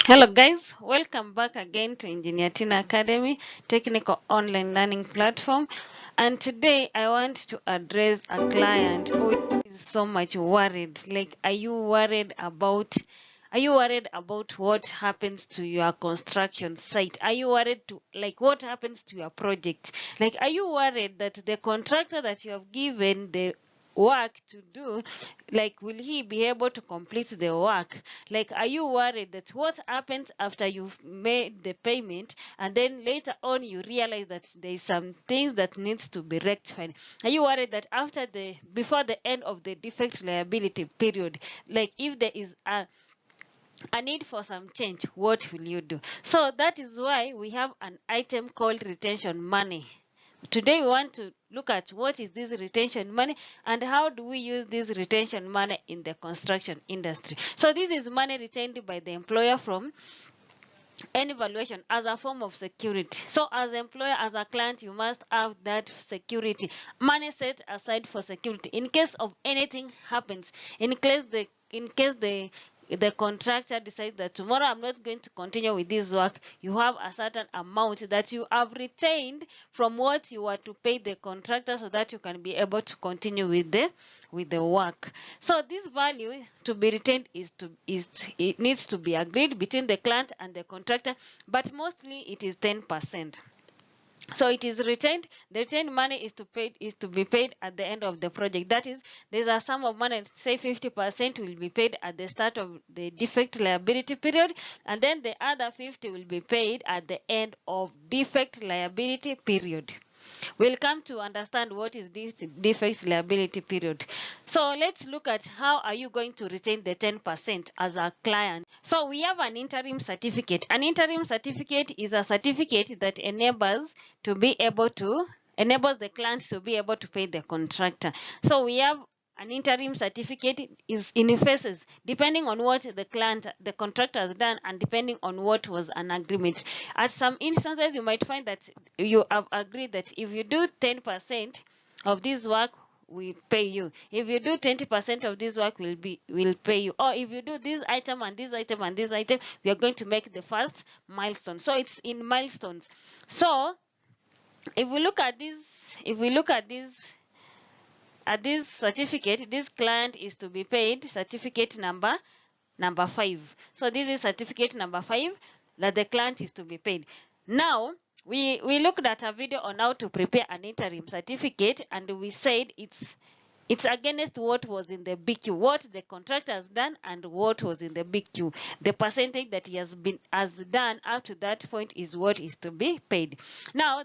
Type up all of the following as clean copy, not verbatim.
Hello guys, welcome back again to Engineer Tina Academy, technical online learning platform. And today I want to address a client who is so much worried. Like, are you worried about what happens to your construction site? Are you worried to what happens to your project? Like, are you worried that the contractor that you have given the work to do, like, will he be able to complete the work? Like, are you worried that what happens after you've made the payment and then later on you realize that there's some things that needs to be rectified? Are you worried that before the end of the defect liability period, like, if there is a need for some change, what will you do? So that is why we have an item called retention money. Today we want to look at what is this retention money and how do we use this retention money in the construction industry. So this is money retained by the employer from any valuation as a form of security. So as employer, as a client, you must have that security, money set aside for security in case of anything happens, in case the contractor decides that tomorrow I'm not going to continue with this work. You have a certain amount that you have retained from what you were to pay the contractor so that you can be able to continue with the work. So this value to be retained it needs to be agreed between the client and the contractor, but mostly it is 10%. So it is retained. The retained money is to be paid at the end of the project. That is, there's a sum of money, say 50% will be paid at the start of the defect liability period, and then the other 50 will be paid at the end of defect liability period. We'll come to understand what is defect liability period. So let's look at how are you going to retain the 10% as a client. So we have an interim certificate. An interim certificate is a certificate that enables the client to be able to pay the contractor. So we have an interim certificate is in phases depending on what the contractor has done and depending on what was an agreement. At some instances you might find that you have agreed that if you do 10% of this work, we pay you. If you do 20% of this work, will pay you. Or if you do this item and this item and this item, we are going to make the first milestone. So it's in milestones. So if we look at this certificate, this client is to be paid certificate number 5. So this is certificate number 5 that the client is to be paid. Now we looked at a video on how to prepare an interim certificate, and we said it's against what was in the BQ, what the contractor has done and what was in the BQ. The percentage that he has done up to that point is what is to be paid. Now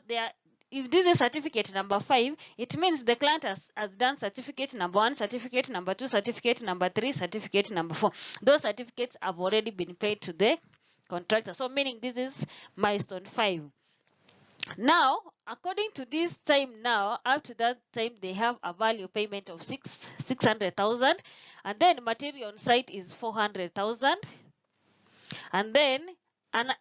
if this is certificate number 5, it means the client has done certificate number 1, certificate number 2, certificate number 3, certificate number 4. Those certificates have already been paid to the contractor. So meaning this is milestone 5. Now, according to this time now, up to that time, they have a value payment of 600,000, and then material on site is 400,000, and then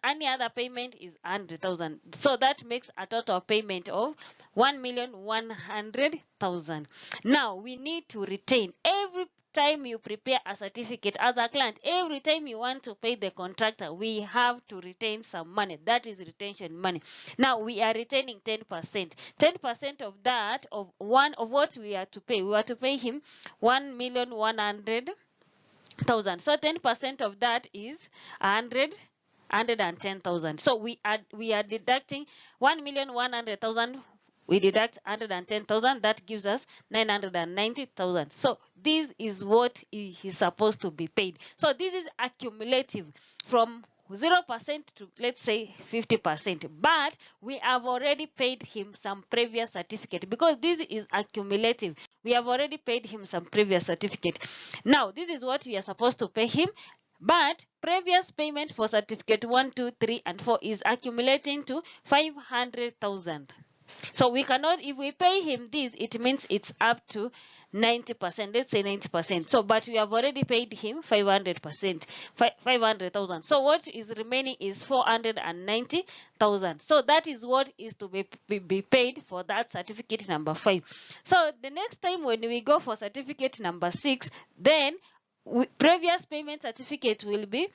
any other payment is 100,000. So that makes a total payment of 1,100,000. Now we need to retain every time you prepare a certificate as a client. Every time you want to pay the contractor, we have to retain some money. That is retention money. Now we are retaining 10%. 10% of that, of what we are to pay. We are to pay him 1,100,000. So 10% of that is 110,000. So we are deducting 1,100,000. We deduct 110,000. That gives us 990,000. So this is what is supposed to be paid. So this is accumulative from 0% to, let's say, 50%, but we have already paid him some previous certificate because this is accumulative. We have already paid him some previous certificate. Now this is what we are supposed to pay him, but previous payment for certificate 1, 2, 3, and 4 is accumulating to 500,000. So we cannot, if we pay him this, it means it's up to 90%. Let's say 90%. So, but we have already paid him 500%, 500,000. So what is remaining is 490,000. So that is what is to be paid for that certificate number 5. So the next time when we go for certificate number 6, then previous payment certificate will be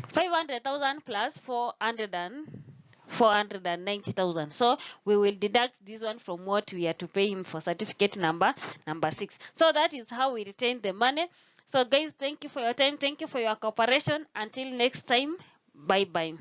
500,000 plus 490,000. So we will deduct this one from what we are to pay him for certificate number 6. So that is how we retain the money. So guys, thank you for your time. Thank you for your cooperation. Until next time, bye bye.